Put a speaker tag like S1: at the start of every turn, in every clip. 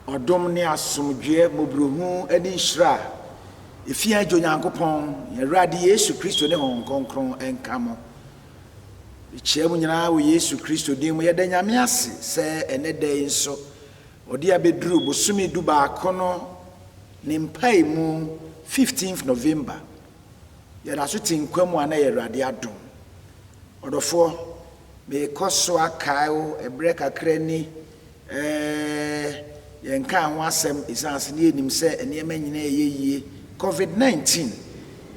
S1: Odom ne asomdwe mobrohu ani nhira efia adwo Nyankopɔn Awurade Yesu Kristo ne Honhom Kronkron enka mo echiamu nyina wo Yesu Kristo din mu yɛda Nyame ase sɛ ene dai nso odi abeduru bosumi duba kono ne mpai mu 15th November yɛda so tinkwamu ana Awurade adom odofo me koso akae ebre kakra ni yenka ho asem isanse ne enim se enema nyina yeyie COVID-19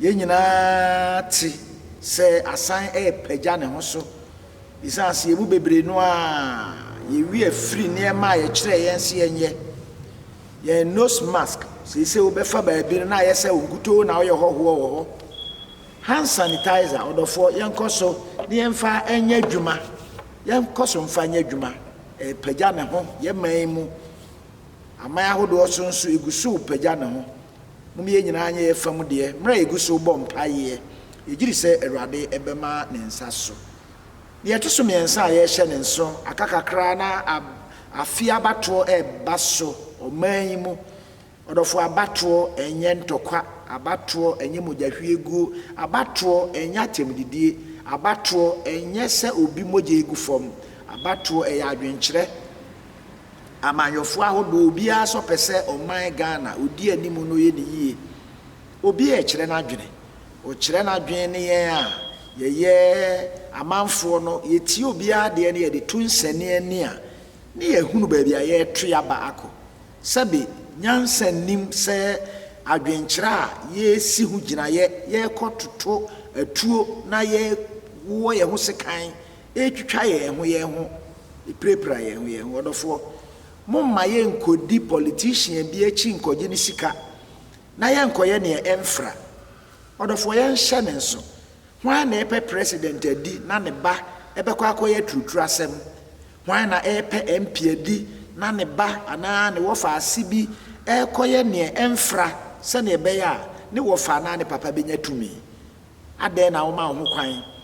S1: yenyina ti se asan pagya ne ho so isanse ye mu bebre no a ye wi afiri nema ye kire yense yenye ye nose mask se wo befa ba bi na ye se onkuto na wo ye hoho wo hand sanitizer odofo yenkoso ne yemfa enya dwuma yenkoso mfa nya dwuma pagya ne ho ye man mu amaya hodo sonso egusu pagya ne ho mum ye nyina anya ye fam de mra egusu bɔ mpaye yegiri sɛ Awurade ebema ne nsa so ne yeto so miensa ye hye ne nso akakakra na afia bato baso oman mu odofo abato enye ntokwa abato enye mogahwiegu abato enye atemdidie abato enye sɛ obi mogye egu fam abato eya adwenkyerɛ amanyofo ahodo obi aso pese oman Ghana odi animu no ye ne yie obi e kire na adwene o kire na adwene ne ye a ye amanfo no ye ti obi ade ne ye de tunsane ani a ne ye hunu ba bia ye twa ba akọ sabe nyansa nim se adwenkyere a ye si hu gina ye kototo atuo na ye wo ye ho sekan etwitwa ye ho iprepra ye ho odofo mumma ye nkodi politician bi achi nkoje ni sika na ye nkoye ne emfra odofo ye nhye ne nso hwan na epe president adi na ne ba ebekwa akoye trutru asem hwan na epe MP adi na ne ba ana ne wofa asibi ekoye ne emfra se ne be ya ne wofa na ne papa benya tumi ade na wo ma ho kwan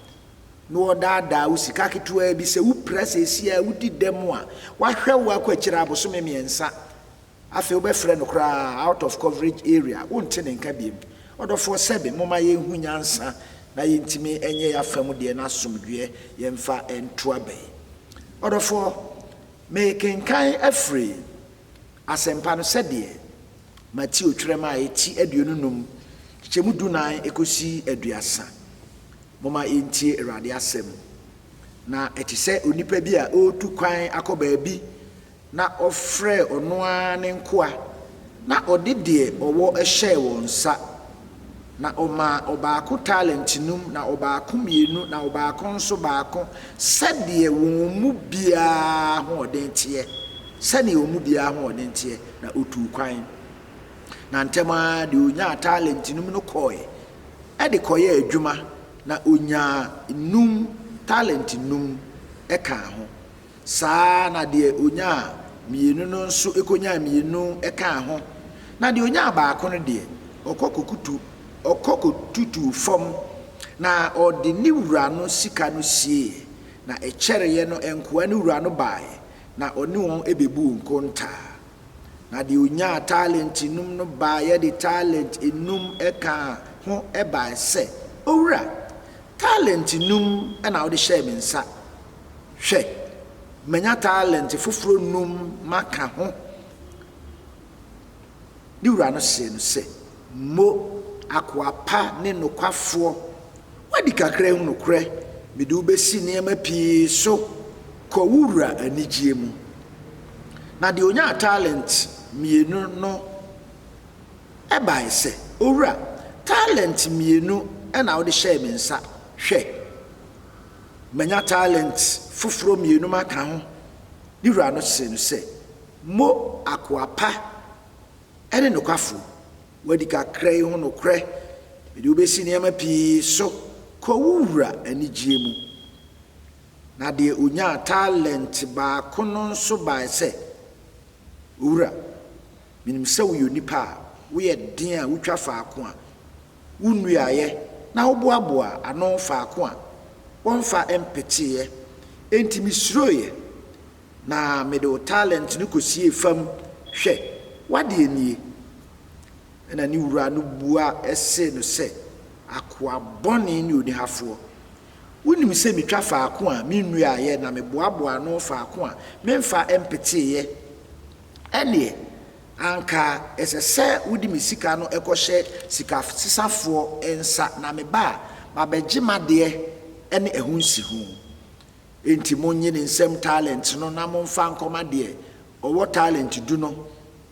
S1: no dada usika ketua bi se wo press esia wudi demo a wahwe wo akwakira abosome miensa afi wo be frɛ no kra out of coverage area wonte ne nka biem odofo sebe moma ye hu nyansa na ye ntimi enye ya fam de na somdwe ye mfa ento abai odofo me kenkan afri asempa no sɛdeɛ mati otwerema eti aduonunum kyemu dunan ekosi aduasa moma entie Awurade asem na etise onipa bi a otu kwan akoba bi na ofre onoa ne nkoa na odede owo ehye wonsa na oma obaako talent num na obaako mienu na obaako nso baako sɛdeɛ wɔn mu bia ho odentie sɛdeɛ wɔn mu bia ho odentie na otu kwan na ntema de onya talent num no koye ɛde koye adwuma na onya num talent num eka ho saa na de onya mienu no nso ekonya mienu eka ho na de onya baako no de okokotutu fom na ode ni wura no sika no sie na ekyereye no enkoa ni wura no bae na oni won ebebu nkonta na de onya talent num no bae de talent enum eka ho ebae se owura talent num na wo de share me nsa hwe manya talent foforo num maka ho di wura no se no se mo akwapa ne nokwafo wadi kakra hu nokre mede ubesi niema pii so ko wura anigye mu na de onya talent mienu no ebae se owura talent mienu na wo de share me nsa hwe manya talent foforo mienu maka ho di wura no se no se mo akwapa ene nokwafo wadi kakra hu nokre mede ubesi niema pii so ko wura anigye mu na de onya talent ba kono nso ba se wura minim se wo yonipa wo ye den a wotwa faako a wunuaye na woboaboa ano faako a wonfa empetiye enti misroye na mede talent no kosie fam hwɛ wade nie na ne wura no bua ɛse no sɛ akoa bɔne ne onihafoɔ wonim sɛ metwa faako a menua ayɛ na meboaboa no faako a memfa empeteyɛ ɛneɛ anka ɛsɛ sɛ wodi me sika no ɛkɔhyɛ sika sisafoɔ ensa na meba a mabɛgye madeɛ ɛne ɛho nsi ho enti monye ne nsɛm talent no na momfa nkɔma deɛ ɔwɔ talent du no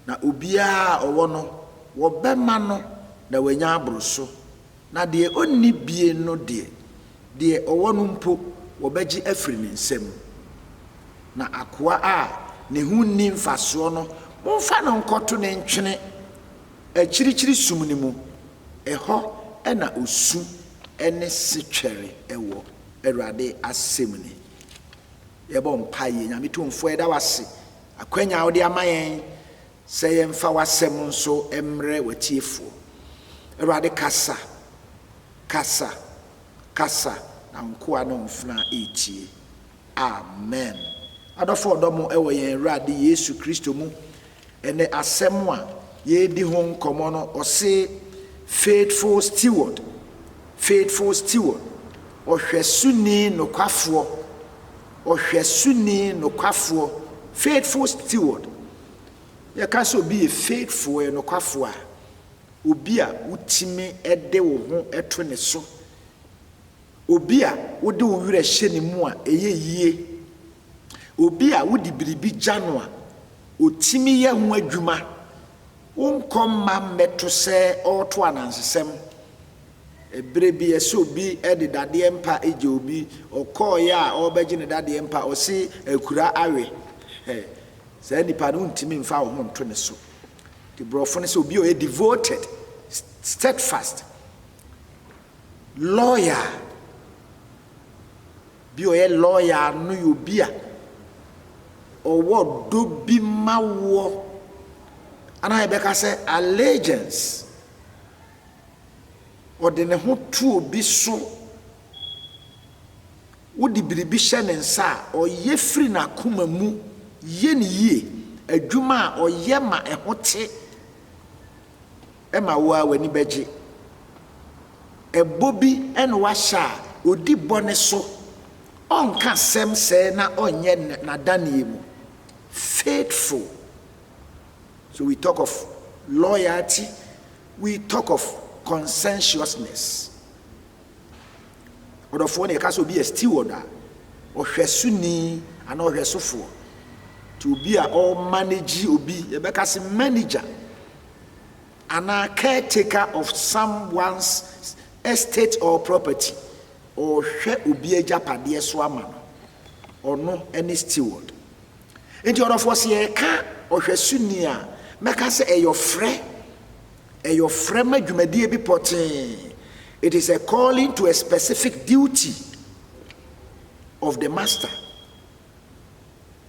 S1: na obiara ɔwɔ no wɔbɛma no na wanya aboroso na deɛ onni bie no deɛ ɔwɔ no mpo wɔbɛgye afiri ne nsɛm na akoa a ne ho nni mfasoɔ no momfa no nkɔto ne ntwene akyirikyiri sum ne mu ɛhɔ ɛna osu ɛne setwɛre ɛwɔ Awurade asɛm ni yɛbɔ mpaeɛ Nyame tomfo ɛda wase akwanya wode ama yɛn sɛ yɛmfa wasɛm nso ɛmmerɛ watiefoɔ Awurade kasa na nkoa no mfena etie amen adɔfo ɔdɔmo ɛwɔ yɛn Awurade Yesu Kristo mu ɛne asɛm a yɛdi ho nkɔmmɔ no ɔse faithful steward ɔhwɛsuni nokwafoɔ faithful steward yɛka sɛ obi yɛ faithful yɛ nokwafoɔ a obi a wotimi ɛde wo ho ɛto ne so obi a wode wo werɛ hyɛ ne mu a ɛyɛ yie obi a wode biribi gya no a otimi yɛ ho adwuma wonkɔmma mmɛto sɛ ɔto anansesɛm ebere bi ɛsɛ obi ɛde dadeɛ mpa egye obi ɔkɔɔyɛ a ɔbɛgye ne dadeɛ mpa ɔse akura awe saa nipa no ntimi mfa wo ho nto ne so the brɔfo no sɛ obi ɔyɛ devoted steadfast lawyer bi ɔyɛ lawyer no yɛ obi a ɔwɔ do bi ma wo ana yɛbɛka sɛ allegiance ɔde ne ho to obi so wodi biribi hyɛ ne nsa a ɔyɛ firi n'akoma mu yɛ ne yie adwuma a ɔyɛ ma ɛho te ɛma wo a w'ani bɛgye ɛbɔ bi ɛna wahyɛ a odi bɔne so ɔnka sɛm sɛ na ɔnyɛ n'adaneɛ mu faithful. So we talk of loyalty, we talk of conscientiousness. Odofo na yɛka sɛ obi yɛ steward a ɔhwɛsoni ana ɔhwɛsofoɔ to obi a ɔmanage obi yɛbɛka sɛ manager ana caretaker of someone's estate or property ɔhwɛ obi agyapadeɛ so ama no ɔno ɛne steward. Nti ɔdɔfoɔ sɛ yɛka ɔhwɛsoni a mɛka sɛ ɛyɔfrɛ ma dwumadie bi pɔtee. It is a calling to a specific duty of the master.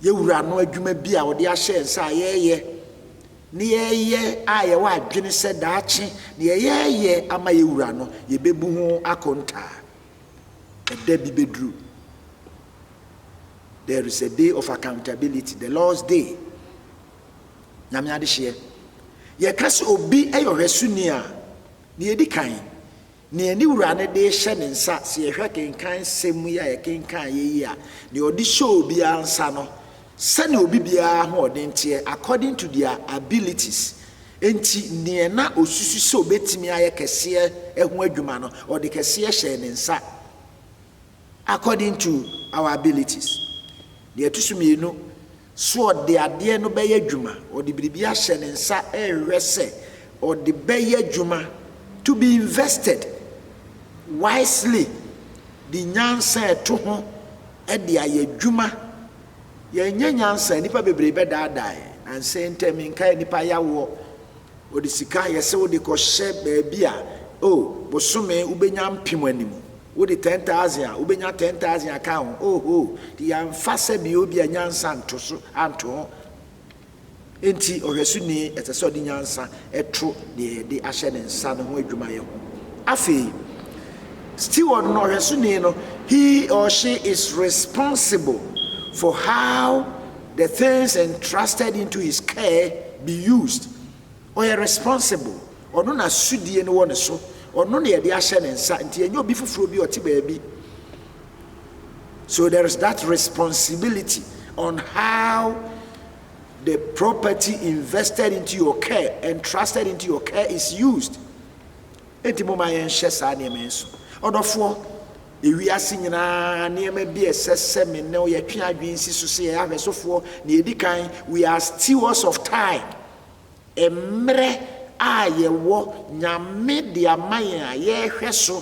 S1: Yewura no adwuma bi a ɔde ahyɛ nsa a yɛyɛ ne yɛyɛ a yɛwɔ adwene sɛ daakye ne yɛyɛ ama yewura no yɛbɛbu ho akontaa ɛda bi bɛduru. There is a day of accountability, the Lord's day. Nyame adehye yɛka sɛ obi ɛyɛ ɔhwɛsoni a ne yɛdi kan ne ani wura ne de hyɛ ne nsa sɛ yɛhwɛ kenkan sɛm yi a yɛkenkan yɛyi a ne ɔde hyɛ obi ansa no sɛne obi biara ho ɔden teɛ according to their abilities. Enti ne na osusu sɛ obetimi ayɛ kɛseɛ ɛho adwuma no ɔde kɛseɛ hyɛ ne nsa according to our abilities. Ne ɛtusu mienu so ɔde adeɛ no bɛyɛ adwuma ɔde biribi ahyɛ ne nsa ɛhwɛ sɛ ɔde bɛyɛ adwuma to be invested wisely. The nyansa ɛto ho ɛde ayɛ adwuma yɛnyɛ nyansa nipa bebree bɛdaadaa and say ntɛm nkae nipa yawo ɔde sika yɛsɛ ɔde kɔhyɛ baabi a bosome wobɛnya mpem anim wode 10,000 a wobɛnya 10,000 aka ho di yɛmfa sɛ bi obi a nyansa nto so anto ho. Enti ɔhwɛsoni ɛsɛ sɛ ɔde nyansa ɛto deɛ yɛde ahyɛ ne nsa no ho adwumayɛ ho. Afei steward no ɔhwɛsoni no he or she is responsible for how the things entrusted into his care be used. Or you're responsible. Or no na sudie no one so. Or no na yedi ahye ne nsa nti enyo bi fufuro bi oti baabi. So there is that responsibility on how the property invested into your care, entrusted into your care is used. Enti mo ma yen hye sa ne men so. Odofo ewiase nyina ne ma bi esese me ne ye twa adwen si so se ya hwesofo ne edikan, we are stewards of time. Emre a ye wo nyame de amayen a ye hwe so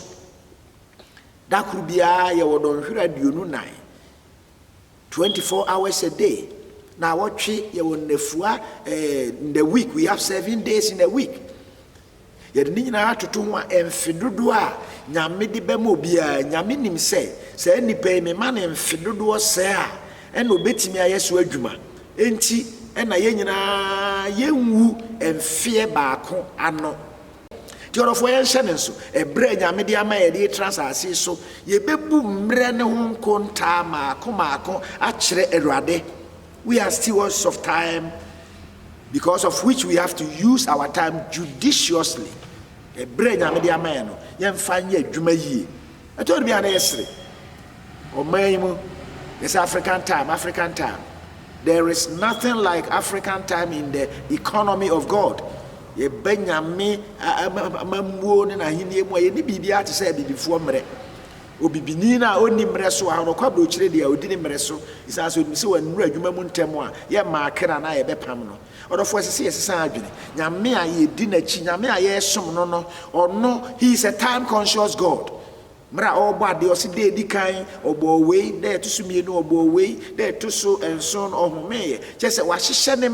S1: da kru bia ye wo don hwira duonu 24 hours a day. Now what ye wo nefua in the week we have 7 days in a week. Ye de nyina atoto ho a emfidodo a nyame de be mo bia nyame nim se nipa me ma na emfidodo se a ena obetimi ayeso adwuma enti ena ye nyina ye nwu emfie baako ano. Tiorofo ye hye ne so ebre nyame de ama ye de transase so ye bebu mre ne ho nkonta maako a kire Awurade. We are stewards of time, because of which we have to use our time judiciously. Ebre nyame de ama ye no ye mfa nye adwuma yie. Eto bi ana yesre omanyimu is African time. There is nothing like African time in the economy of God. Ye benyame amamuo ne na hinie mu ye ni bibia te se bibifo mre obibini na oni mre so ha no kwabro kire de odi ni mre so isa so se wanura adwuma mu ntem a ye maakera na ye bepam no odofo sese yesesa adwene nyame a ye di na chi nyame a ye som no ono he is a time conscious God. Mra oba de osi de dikan obo we de to so mienu obo we de to so enson ohome chese wahihye ne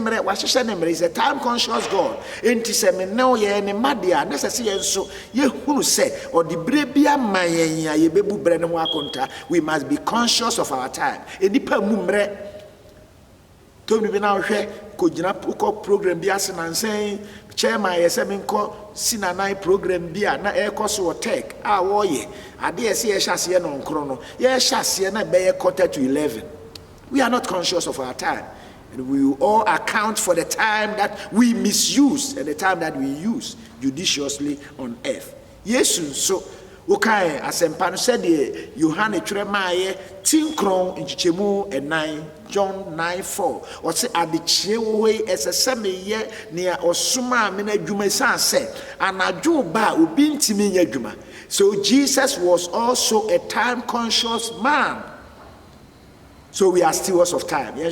S1: mre is a time conscious God. Enti se me ne ye ne madia na sese ye nso ye hunu se odi bre bia mayen ya ye bebu bre ne ho akonta. We must be conscious of our time. Enipa mu mre to bi na hwe ko gina program bi ase na nsen chairman yeseminko sinanai program bia na ekoso tech a wo ye ade ese ye hyase no nkro no ye hyase na be 10:45. We are not conscious of our time, and we will all account for the time that we misuse and the time that we use judiciously on earth. Yesu so okay asempa no said Yohane twremaye tinkron nchichemu enan John 9:4 or say adechie wo we eseseme ye ne osoma me na adwuma san se anadwo ba obi ntimi nya adwuma. So Jesus was also a time conscious man. So we are stewards of time. We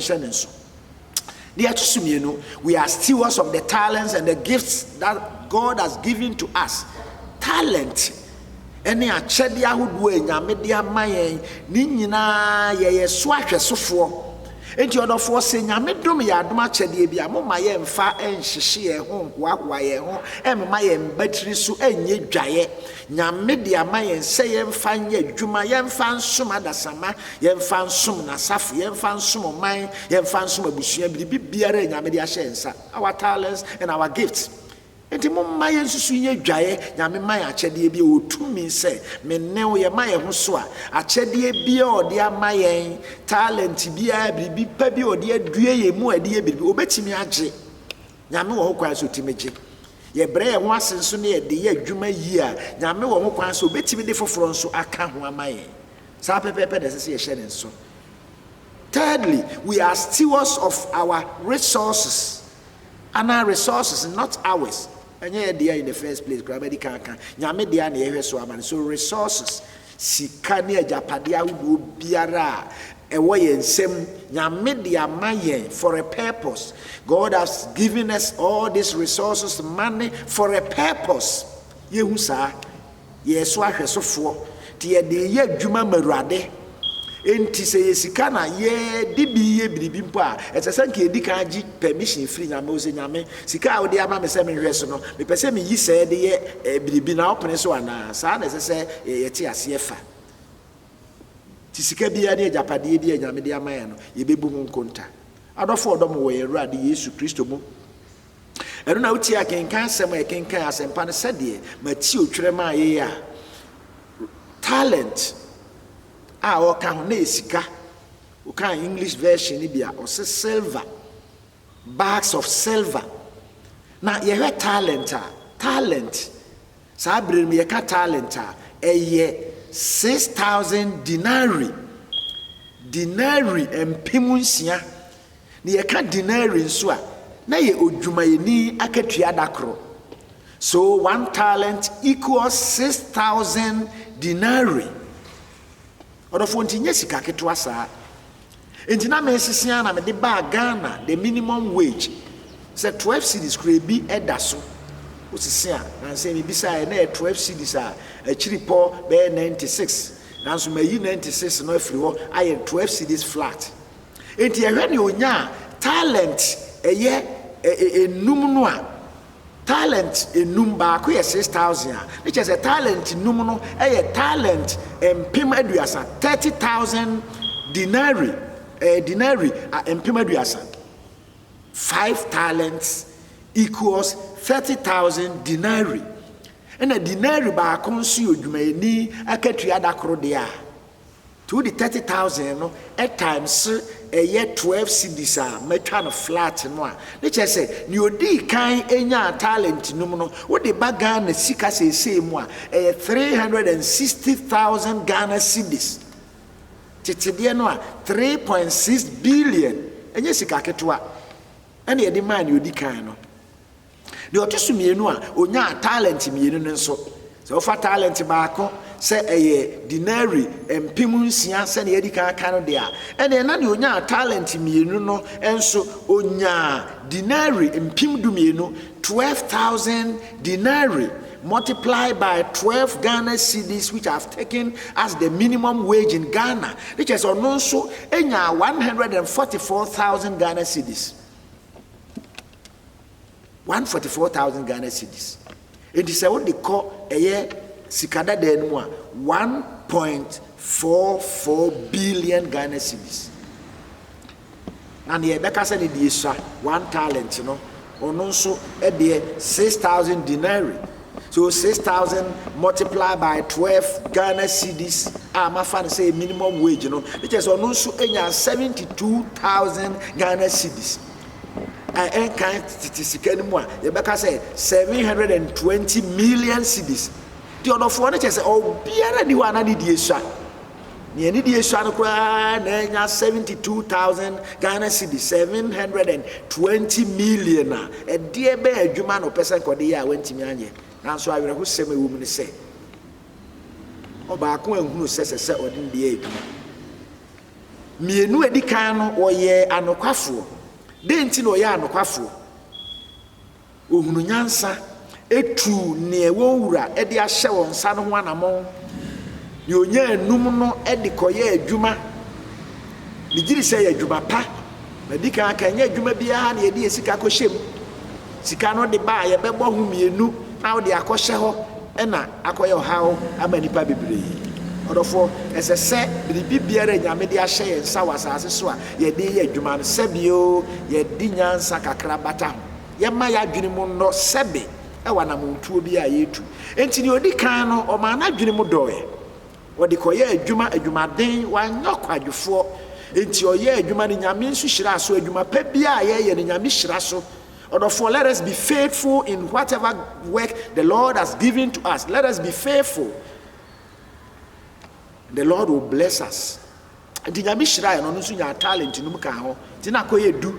S1: are stewards of the talents and the gifts that God has given to us. Talent ene achede ahodo enyame de amayen ni nyina ye so ahwesofo enti odofo se nyame dom ya adom achede bia mo ma ye mfa enhyehye ye ho hoahoa ye ho emma ye mbatiri so enye dwaye nyame de amayen se ye mfa nye adwuma ye mfa nsom adasama ye mfa nsom nasafo ye mfa nsom man ye mfa nsom abusua biara nyame de ahye nsa. Our talents and our gifts. Enti mo maye nsusu nye dwaye nyame maye achede bia otumi se me ne wo ye maye ho so a achede bia ode amaye talent bia bibi pa bia ode adue ye mu ade ye bibi obetimi age nyame wo ho kwan so timeje ye bre ye ho asenso ne ye de ye adwuma yi a nyame wo ho kwan so obetimi de foforo nso aka ho amaye sa pepepe de sese ye hye ne nso. Thirdly, we are stewards of our resources, and our resources not ours. And yeah, they are in the first place. Grabedi kankan. Nyame dia na yehwe so aman. So resources sika ne ajapadia wo biara ewo yensem nyame dia mayen for a purpose. God has given us all these resources, money for a purpose. Yehu sa yeso ahwesofo tie de ye adwuma marade. Enti se yesika na ye dibi ye biribi mpo a etese nka edika agi permission free nyame o se nyame sika a odi ama me se me hweso no me pese me yi se de ye biribi na opene so ana sa na se ye te ase fa ti sika bia ne japade bia nyame de ama ye no ye bebu mu nkonta adofo odom wo ye Awurade Yesu Kristo mu eno na uti akenkan asem akenkan asempa ne sede ma ti otwerema ye a talent a oka ho na esika we can English version ni bia or say silver, bags of silver. Now you have talent. Sabri me ka talent a year 6,000 denarii empimunsia. Ni ye ka denarii nso a na ye odwumayeni akatua dakro. So 1 talent equals 6,000 denarii. Odofo ntinye sika ketewa saa. Entina me sisia na me de ba Ghana the minimum wage say 12 cedis krebi edaso. Osisia na say me bisa na 12 cedis a achiripo be 96. Nanso mayi 96 no afiri ho aye 12 cedis flat. Enti ehwe ne onya talent eye enum no a talent enum ba ko ye 6,000 which is a talent enum no eye talent empim aduasa 30,000 denarii empim aduasa. 5 talents equals 30,000 denarii. And a denarii ba konsu odwumayeni akatua dakro de a to the 30,000 no at times a year 12 cedis a metwa no flat no a which I say ni odi kan enya talent no no wo de ba Ghana sika sese mu a 360,000 Ghana cedis titide no a 3.6 billion enye sika ketewa ene ye de man ni odi kan no de otosu mienu a onya talent mienu nso so fa talent baako se eye denarii empimunsia se na yedi kan no de a ene na ne onya talent mienu no enso onya denarii empim du mienu 12,000 denarii multiplied by 12 Ghana cedis which I've taken as the minimum wage in Ghana, which is also enya 144,000 Ghana cedis. 144,000 Ghana cedis. It is what they call a year sikada denwa 1.44 billion Ghana cedis. And the Becca ni di 1 talent, you know, or no so at the 6,000 denarii. So 6,000 multiplied by 12 Ghana cedis. My fan say minimum wage, you know, which is also 72,000 Ghana cedis. And kind of more. Rebecca said 720 million cedis. The other four say, oh, be anyone I need the shot. Near the shot, 72,000 Ghana cedis, 720 million. A dear bear, Juman or person called the year went to me. Now, so I will who say, woman say, oh, back when who says a set or didn't be able. Me no edikano or ye anokwafo. Denti no ya anokwafo. Ohunu nyansa etu ne wowura e de ahye won nsa no ho anamon. Ye onya enum no e de koye adwuma. Me giri se ye adwuma pa. Medika aka nya adwuma bia na ye de sika ko hyem. Sika no de ba ye bebo hu mienu na wo de akɔhye ho e na akɔye hawo amanipa bebre. Odofo ese se biribi biara nyame de ahye ye nsa wasase so a ye de ye adwuma no sebio ye di nyansa kakra bata ye ma ya dwene mu no sebe e wana montuo bi a yetu enti ne odi kan no o ma na dwene mu doye odi koye adwumaden wanyo kwadwefo enti oye adwuma ne nyame nsu hyira so adwuma pa bia ye ne nyame hyira so. Odofo, let us be faithful in whatever work the Lord has given to us. Let us be faithful. The Lord will bless us. Nti nyame hyira no nso nya talent num kan ho. Ti na koye du.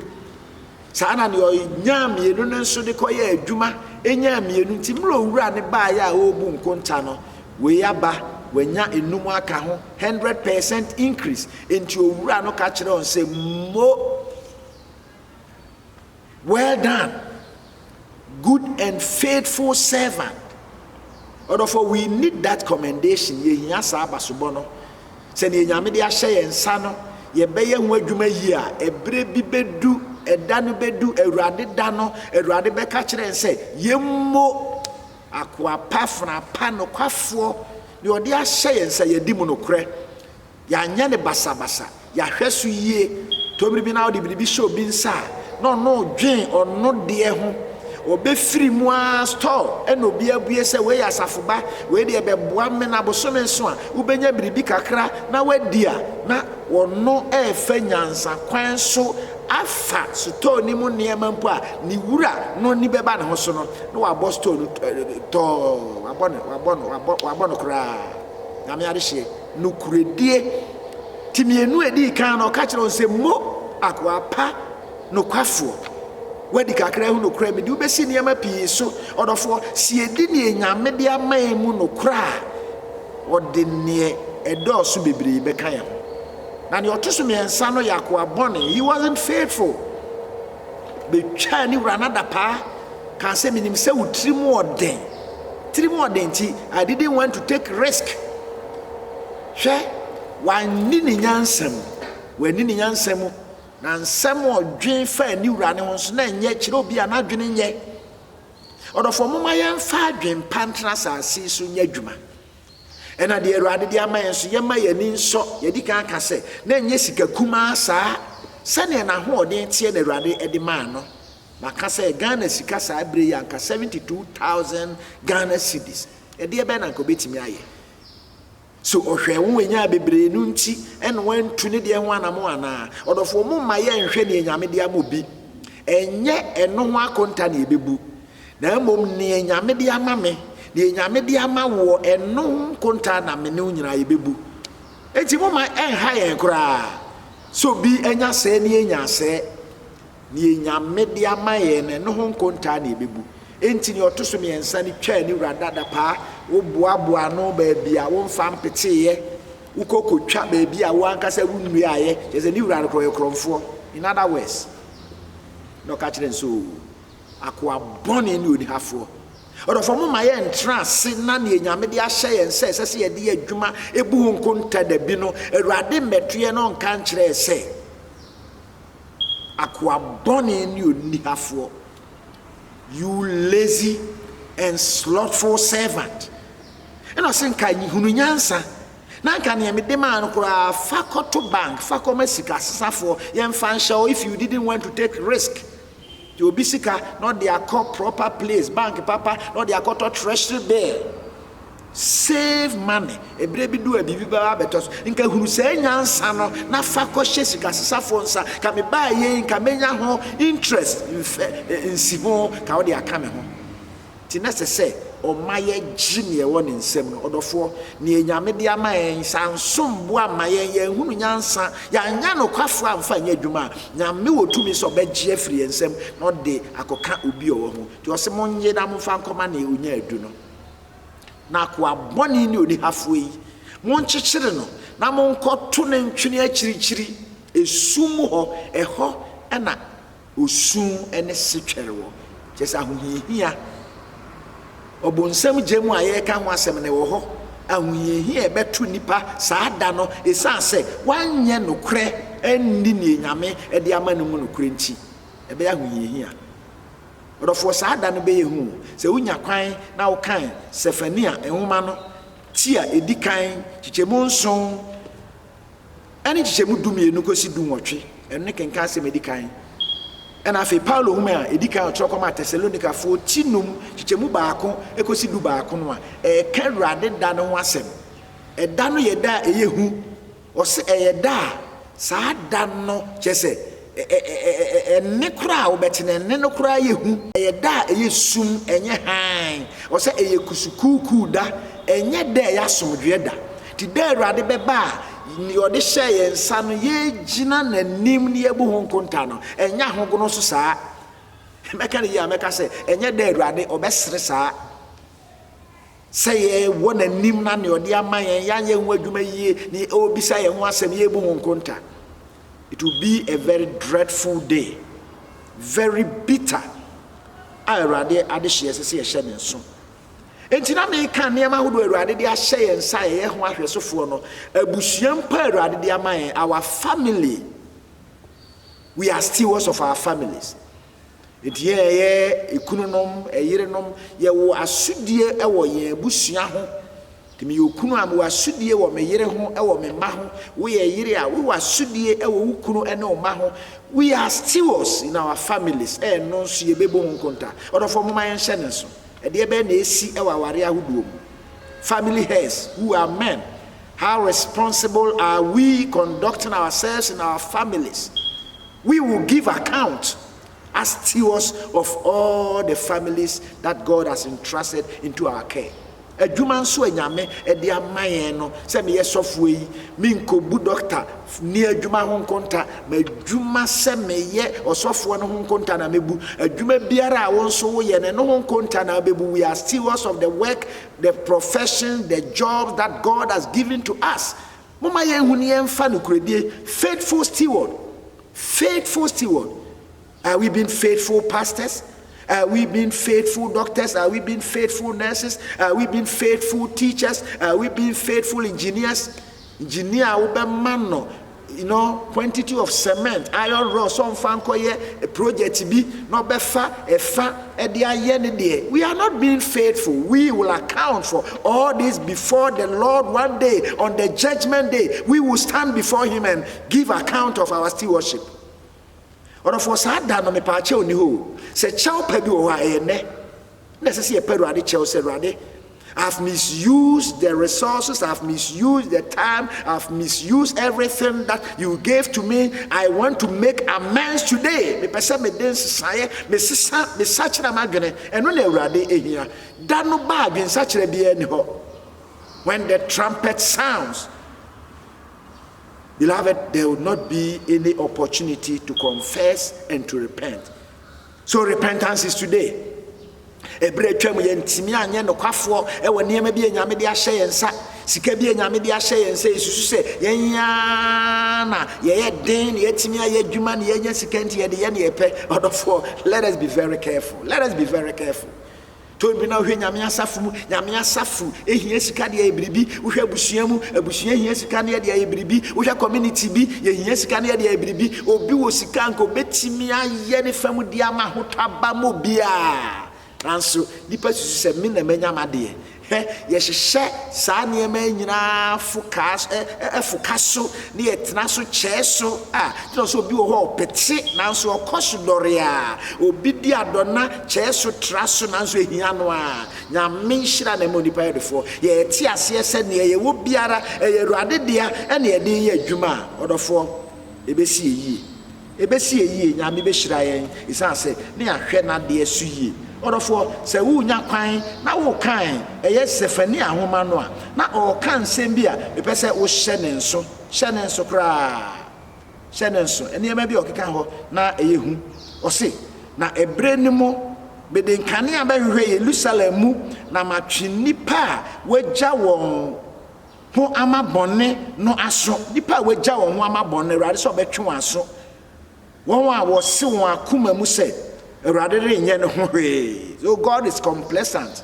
S1: Saa na ne nya mienu nso de koye adwuma, enya mienu nti mro wura ne ba ya obu nkonta no. We aba wenya enum aka ho 100% increase. Enti owura no ka kire on say mo well done, good and faithful servant. Therefore, we need that commendation. Ye hiya sa abasobo no. Se ne nyame de ahye ye nsa no, ye beye hu adwuma yi a ebre bi bedu, eda no bedu, Awurade da no, Awurade beka kire nse yemmo akwa pafna pa no kwafo ne ode ahye ye nsa ye di mu no kre. Ya nya ne basabasa, ya hweso yie. To biribi na ode biribi show bi nsa. No dwen or no de ho obefiri mu a store eno obi abue se we asafoba we de beboa me na bosome so a ubenya biribi kakra na wadi a na wono efa nyansa kwan so afa store ni mu niema mpo a ni wura no ni beba ne ho so no na wabɔ store no to wabɔ no kra na me arehye no kuredie timienu edi kan no ka kire se mo akwa pa no kwafo wadi kakra hu no kra me di ubesi niema pii so odofo si edi ne enyame de aman mu no kra ode ne edoso bebre be kan ya na ne otoso me ensa no yakwa bone he wasn't faithful be twa ni wura na da pa kan se minim se utrimu oden ti I didn't want to take risk hwe wani ni nyansam wani ni nyansam na nsam odwen fa ni wura ne ho so na enye kire obi a na dwene nye odofo moma yen fa adwen pantra sase so nya dwuma ena de Awurade de amayen so yema yani nso yedi kan ka se na enye sika kuma saa sane na ho odin tie na Awurade edi man no maka se Ghana sika saa bre yanka 72,000 Ghana cedis edi ebe na ko betimi aye so ohwe wo nya bebre nu nti en wantu ne de ho anamo ana odofo mo ma ye nhwe ne nyame de amobi enye eno ho akonta na ebebu na mom ne nyame de amame ne nyame de amawo eno konta na me ne nyina ebebu enti mo ma enha ye kura so bi enya se ne enya se ne nyame de amaye ne no ho konta na ebebu enti ne otoso me ensa ne twa ni wurada da pa wo boaboa no ba bia wo mfa mpeteye wo kokotwa ba bia wo ankasa wo nnua aye je ni wurada ko yekromfo in other words no ka kire nso akwa bone ni oni hafo odofo mo ma ye entrance na ne nyame de ahye yen se ye de adwuma ebu ho nkonta da bi no Awurade metoye no nka nkire se akwa bone ni oni hafo. You lazy and slothful servant. And I think I hunu nyansa. Na nka ne me de man kura fakoto bank, fakoma sika safo yen fan show if you didn't want to take risk. You be sika not their proper place, bank papa, not their treasury bill. Save money. Ebre bi do bibi ba betos. Nka hunu se nyansa no na fako hye sika safo nsa ka me ba ye nka menya ho interest in siho ka wo de aka me ho. Ti na se o maye gine ye won nsem no odofo ne enyame de ama en sansom bo ama ye hunu nyansa ya nya no kwafo amfa nya adwuma nyame wotumi so begye afiri ensem no de akoka obi owo ho ti o se monye da mo fa nkoma na onya adu no na kwa boni ni oni hafo yi mon chichire no na mon koto ne ntwene akirikyiri esum ho eho na osum ene setwere wo kyesa ahohihia obonsam gemu aye ka ho asem ne wo ho ahohihia ebeto nipa saa da no esanse wanye nokre enni ne nyame e de ama no mu nokre nti ebe ahohihia odofo saa da no be ye hu se unya kwan na wo kan Sefania ehuma no tia edikan chichemu nson ani chichemu dumienu kosi dunwotwe eno ne kenka se medikan ena afi Paulo huma edikan otrokoma Thessalonica fo tinum chichemu baako ekosi du baako no a ka Awurade da no ho asem da no ye da eye hu o se da saa da no chese ne kura obetene ne no kura ye hu da eye sum enye han o se eye kusukuku da enye da ya somdwe da ti da Awurade beba ni ode hye ye nsa no ye gina nanim ne ebu ho nkonta no enya hogono so saa meka ne ya meka se enye da Awurade obesere saa se ye wona nim na ne ode amayen ya ye hu adwuma yie ni obisa ye ho asem ye ebu ho nkonta. It will be a very dreadful day, very bitter. Awurade ade hye se ye hye ne nso entina me kan ne ma hodo Awurade de ahye ye nsa ye ho ahwesofo no abusuam pa Awurade de amayen our family. We are stewards of our families. It ye ekununom eyerenom ye wo asudie e wo ye abusua ho timi yokunu am wo asudie wo me yere ho e wo me ma ho wo ye yere a wo asudie e wo wukunu e ne o ma ho We are stewards in our families. No so ye bebo nkonta. Odo for mama yen hye ne so. E de be na esi e wa ware ahodo. Family heads who are men. How responsible are we conducting ourselves in our families? We will give account as stewards of all the families that God has entrusted into our care. Adwuma nso anyame e de amayen no se me yesofo yi me nkobu doctor ni adwuma ho nkonta ma adwuma se me ye osofo no ho nkonta na mebu adwuma biara a won so wo ye ne no ho nkonta na bebu. We are stewards of the work, the profession, the jobs that God has given to us. Mama ye hu ni emfa no kredie. Faithful steward, faithful steward. Are we being faithful pastors? Are we being faithful doctors? Are we being faithful nurses? Are we being faithful teachers? Are we being faithful engineers? Engineer ubemano, quantity of cement, iron rod, some fankoye, a project be no befa, efa, we are not being faithful. We will account for all this before the Lord one day. On the judgment day, we will stand before him and give account of our stewardship. Or of us had done on the pacho ni ho. Say chow pedu wa ene. Necessary pedu adi chow said rade. I've misused the resources, I've misused the time, I've misused everything that you gave to me. I want to make amends today. Me pesa me den saye, me sachira magene, and when rade ehia. Dano bag in sachira bi eni ho. When the trumpet sounds, beloved, there will not be any opportunity to confess and to repent. So repentance is today. Ebre twam yentimi anye no kwafo e woni ema bi enyame de ahye yensa sika bi enyame de ahye yensa isusu se yenya na ye den yetimi aye adwuma na yenya sika nti ye de ye na yepe odofo. Let us be very careful. Let us be very careful. To be na hwe nyame asafu ehia sika de ebribi hwe abusua hia sika na de ebribi hwe community bi ye hia sika na de ebribi obi wo sika nko betimi aye ne fam di ama hotaba mo bia ranso dipa susu se me na manya made ye hye sa ne ema nyina fukaso ne yetena so cheso tino so obi wo ho pete nanso okoso dorea obi di adona cheso traso nanso ehia no nyame nhira na mo nipa yedefo ye ti ase se ne ye wo biara ye ruade dia ene ye den ye adwuma odofo ebesi eyi nyame be hira yen isa se ne ahwe na de asu yi odofo se wu nya kwan na wo kan eye sefani ahoma no na o kan sem bia be pese wo hye ne nso kra ene ma bi okeka ho na eye hu o se na ebre ni mo be de nkane abahwe Jerusalem mu na matwe nipa wagya won ho amabone no aso nipa wagya won ho amabone rade so betwe aso won wa wo se won akoma mu se rather than so God is complacent.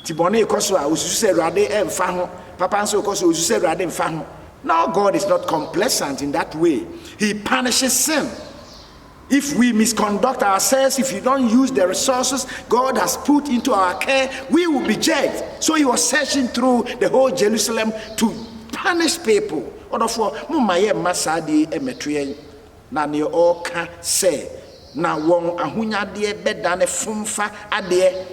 S1: Tibone koso a usu se rather emfa ho papa so koso usu se rather emfa ho. No, God is not complacent in that way. He punishes sin. If we misconduct ourselves, if you don't use the resources God has put into our care, we will be judged. So he was searching through the whole Jerusalem to punish people. Odofo mumaye masadi emetwe na ne oka say na won ahunyade beda ne fumfa ade.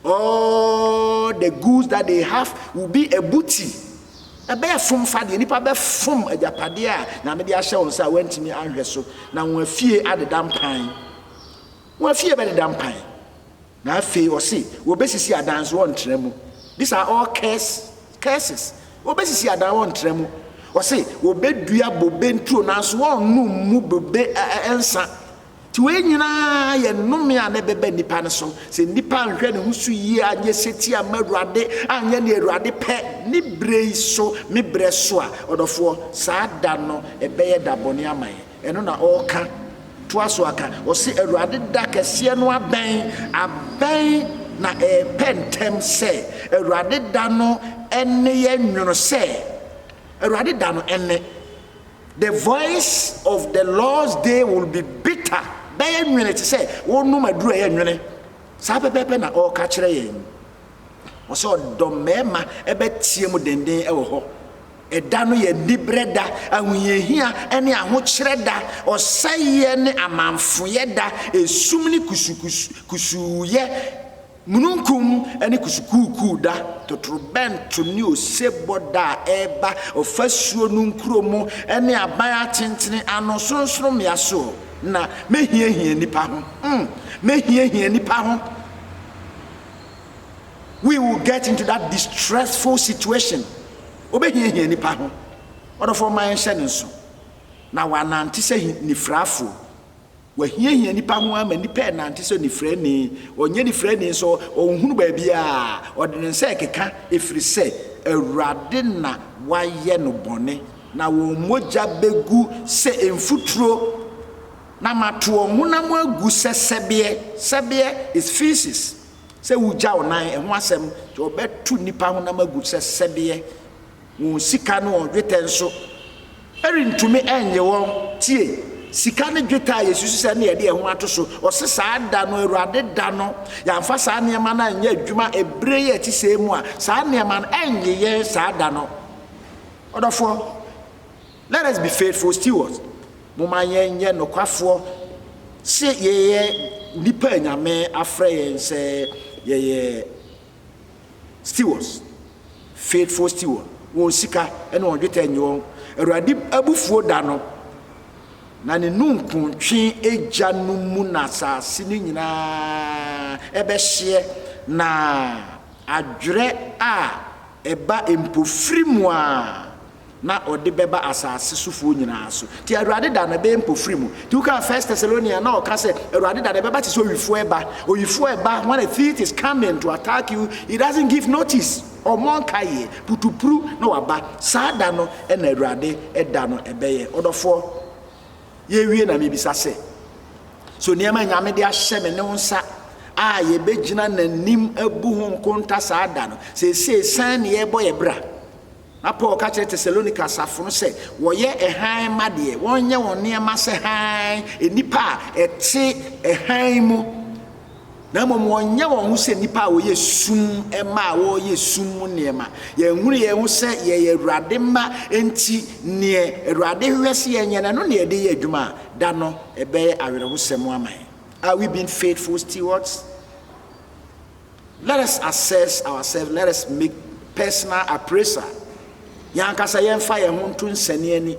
S1: All the goods that they have will be a booty. A bear fumfa de nipa be fum ajapade a na me de ahye won sa wantimi anhwe so na won afie ade dampan. Won afie be de dampan. Na afie o se wo besisi adanso won tremu. These are all curses. Wo besisi adan won tremu. O se wo bedua bobe ntro na so won mu bobe ensa. We nyina ye nome a ne bebe nipa ne so se nipa nhwe ne husu yi anye seti amaruade anye ne eruade pe ni brei so me bre so a odofo saa da no ebeye da boni aman eno na oka to aso aka o se eruade da kese no aben na pentem se eruade da no enne ye nwuno se eruade da no enne. The voice of the Lord's day will be bitter. By a minute say, "One no madru e nwene." Sabe pepe na o ka kire yen. O so do mema e betie mu denden e wo ho. ɛda no yɛ nibrɛ da ahoyehia ɛne ahokyerɛ da ɔsɛyɛ ne amanfoyɛ da esum ne kusuyɛ mununkum ɛne kusukuku da totorobɛnto ne osebɔ da ɛba ɔfasuo no nkromo ɛne aban atentene ano sonsrom yaso na mehiahia nipa ho mehiahia nipa ho. We will get into that distressful situation. Obehiahia nipa ho ɔdɔfo man hyɛ ne nso na wanante sɛ nifrafo wahiahia nipa ho ama nipa ɛnante sɛ nifrani ɔnyɛ nifrani nso ɔnhunu baabi a ɔde ne nsa ɛkeka ɛfiri sɛ Awurade na wayɛ no bɔne na wɔn mogya bɛgu sɛ mfuturo na mato honam agu sɛ sɛbeɛ is feces sɛ wugya onan ɛho asɛm sɛ ɔbɛto nipa honam agu sɛ sɛbeɛ wɔn sika no ɔdwetɛ nso ɛrentumi ɛnyɛ wɔn tie sika ne dwetɛ a yesusu sɛ ne yɛde ɛho ato so ɔse saa da no Awurade da no yɛamfa saa nneɛma no anyɛ adwuma ɛberɛ yɛ ɛte sɛ mu a saa nneɛma no ɛnyɛ yɛn saa da no ɔdɔfoɔ. Let us be faithful stewards. Moma yɛnyɛ nokwafoɔ sɛ yɛyɛ nipa nyame afrɛ yɛn sɛ yɛyɛ stewards, faithful steward. Wɔn sika ɛne wɔn dwetɛ nyɛ wɔn Awurade abufuo da no na ne nunkuntwe egya no mu na asase no nyinaa ɛbɛhyeɛ na adwerɛ a ɛba mpofiri mu a na ɔde bɛba asase sofuo nyinaa so ti Awurade da na bɛ mpofiri mu ti woka 1 Thessalonians na ɔka sɛ Awurade da na bɛba te sɛ oyifuo ɛba when a thief is coming to attack you, he doesn't give notice. Omonkaye putupru na waba saa da no ɛna Awurade ɛda no ɛbɛyɛ ɔdɔfoɔ yɛwie na mebisa sɛ so nneɛma nyame de ahyɛ me ne nsa a yɛbɛgyina n'anim abu ho nkonta saa da no sɛ san ne yɛbɔ yɛ bra na Paul ka kyerɛ Thessalonica asafo no sɛ wɔyɛ ɛhan ma deɛ wɔnyɛ wɔn nneɛma sɛ han enipa a ɛte ɛhan mu na mmom wɔnyɛ wɔn ho sɛ nipa a wɔyɛ sum ɛma a wɔyɛ sum mu nneɛma yɛnhunu yɛn ho sɛ yɛyɛ Awurade ma enti neɛ Awurade hwɛ sɛ yɛnyɛ no ne yɛde yɛ adwuma da no ɛbɛyɛ awerɛhosɛm ama yɛn. Are we being faithful stewards? Let us assess ourselves. Let us make personal appraisal. Yankasa yɛmfa yɛn ho nto nsɛne ani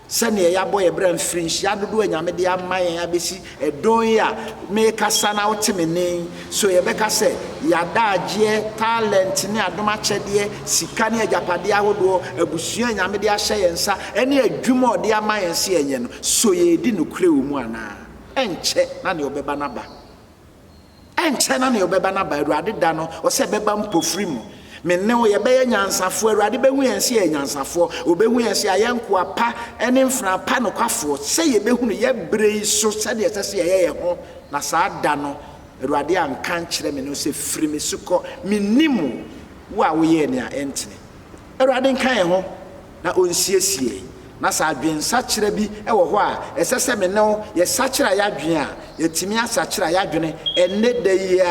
S1: sɛnea yɛabɔ yɛ bra mfiri nhyia dodoɔ nyame de ama yɛn abɛsi ɛdɔn yi a mekasa na wote me ne so yɛbɛka sɛ yɛadagyeɛ talent ne adom akyɛdeɛ sika ne agyapadeɛ ahodoɔ abusua nyame de ahyɛ yɛn nsa ɛne adwuma ɔde ama yɛn se yɛnyɛ no so yɛdi nokorɛ wɔ mu anaa ɛnkyɛ na ne ɔbɛba naba Awurade da no ɔsɛ bɛba mpofiri mu menne wo yɛbɛyɛ nyansafo Awurade bɛhu yɛn sɛ yɛ nyansafo obɛhu yɛn sɛ ayɛ nkoa pa ɛne mfra pa nokwafoɔ sɛ yɛbɛhu no yɛbrɛ yi so sɛdeɛ ɛsɛ sɛ yɛyɛ yɛn ho na saa da no Awurade anka nkyerɛ me no sɛ firi me so kɔ mennim wo a woyɛ nea ɛntene Awurade nka yɛn ho na ɔnsiesie na saa adwensakyerɛ bi ɛwɔ hɔ a ɛsɛ sɛ me ne wo yɛsakyerɛ yɛadwen a yɛtumi asakyerɛ yɛadwene ɛnɛ da yi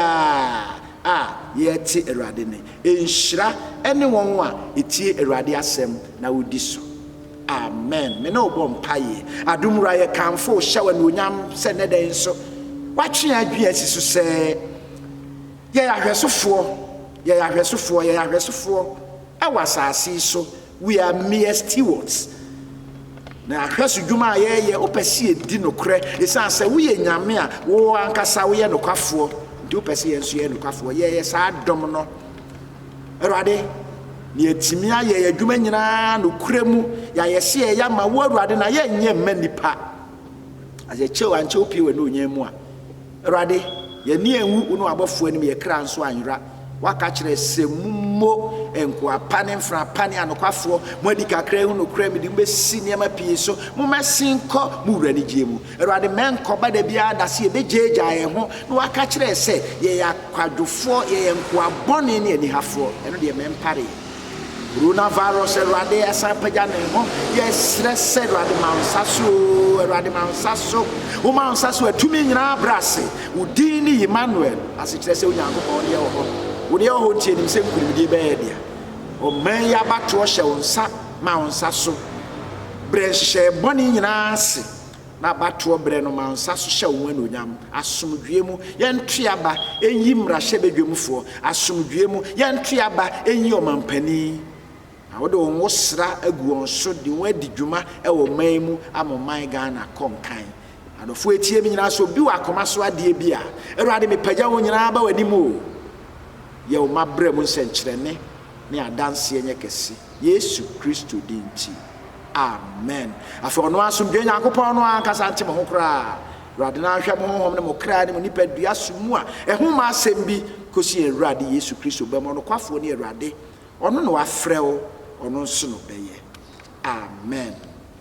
S1: a yɛte Awurade ne enhyira ɛne wɔn a etie Awurade asɛm na wodi so. Amen. Me na obɔ mpaye adomura yɛ kamfo hyɛw ne onyam sɛ ne den so watwe adwe asi so sɛ yɛ ahwɛsofoɔ ɛwɔ asase so we are mere stewards. Na ahwɛso dwuma a yɛyɛ opɛsi edi nokorɛ esan sɛ woyɛ nyame a wo ankasa woyɛ nokwafoɔ nti opɛsi yɛn so yɛ nokwafoɔ yɛyɛ saa dɔm no Awurade ne yɛtumi ayɛ adwuma nyinaa nokorɛ mu yɛayɛ se yɛ ama wo Awurade na yɛnyɛ mma nipa asɛ kyɛw ankyɛw pie wɔ ne onyam mu a Awurade yɛni enwu wo no abɔfoɔ anim yɛkra nso anwura waka kyerɛ sɛ mummo enkoa pa ne mfra pa ne anokwafoɔ mo adi kakra hu nokora me de mbɛsi nneɛma pie so mo mɛsen kɔ mo wura ne gye mu Awurade menkɔba da bia da se yɛbɛgyeegya yɛn ho na waka kyerɛ sɛ yɛyɛ akwadwofoɔ yɛyɛ nkoa bɔne ne anihafoɔ ɛno deɛ mempare coronavirus Awurade ɛsan pagya ne ho yɛsrɛ sɛ Awurade ma nsa so wo ma nsa so atumi nyinaa brase wo din ne Emmanuel ase kyerɛ sɛ Onyankopɔn ne yɛ wɔ hɔ tie nim sɛ nkurumdi bɛyɛ dia ɔman ya batoɔ hyɛ wo nsa ma onsa so bre hye boni nyina ase na bato bre no ma onsa so hye wo anonyam asomdwe mu yentuaba enyi mra hye bedwemfo asomdwe mu yentuaba enyi omampani awode wo sra agu on so de wadi dwuma e wo man mu amoman Ghana konkan adofo etie mi nyina so bi wa akoma so ade bia Awurade mepagya wo nyina ba wani mu ye wo mabrɛ mu nsenkyerɛne ne adanse enye kese Yesu Kristo dinti amen afọ ono asomdwe Nyankopɔn no ankasa ntem ho kra Awurade na ahwɛ mo honhom ne mo kra ne mo nipa dua somu a ɛho ma asɛm bi kosi Awurade Yesu Kristo ba mo no kwafo ne Awurade ono no wafrɛ wo ono nso no bɛyɛ amen